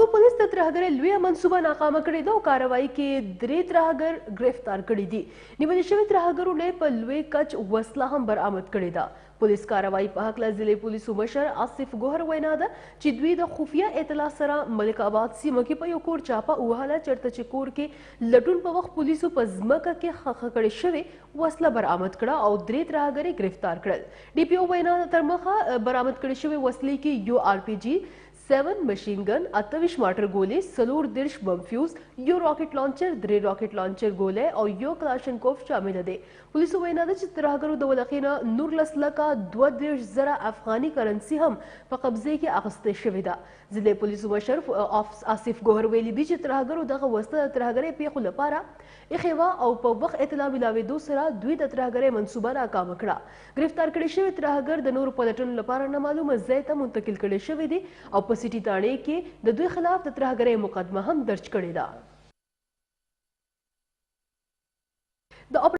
هنګو پولیس د ترهګرۍ لویه منصوبه ناکامه کړې ده او کاروایي کې 3 ترهګر ګرفتار کړي دي. نیول شوي ترهګرو نه په لوی کچ وسله هم برآمد کړې ده. پولیس کاروایي په هکله ضلع پولیسو مشر آصف ګوهر وینا ده چې دوی د خفیه اطلاع سره ملک آباد سیمه کې په یو کور چاپه ووهله چېرته چې کور کې لټون په وخت پولیسو په ځمکه کې ښخ کړې شوې وسله برآمد کړه او 3 ترهګر یې ګرفتار کړل. ډي پي او وینا تر مخه برآمد کړې شوې وسلې کې یو RPG 7 مشین گن 28 ماټر ګولې 34 بم فیوز یو راکټ لانچر 3 راکټ لانچر ګولې او یو کلاشنکوف شامل دي. پولیسو وینا ده چې ترهګرو د ولقینه 19 لکه 32,000 افغاني کرنسي هم په قبضه کې اخیستل شوې ده. ضلع پولیسو مشر آصف ګوهر ویلي دي چې ترهګرو دغه وسله د ترهګرۍ پیښو لپاره ایښې وه او په وخت اطلاع ملاوېدو سره دوی د ترهګرۍ منصوبه ناکامه کړه. ګرفتار کړي شوي ترهګر د نورو پلټنو لپاره نامعلومه ځای ته منتقل کړي شوي دي او په سیټي تاڼې کې د دوی خلاف د ترهګرۍ مقدمه هم درج کړې ده.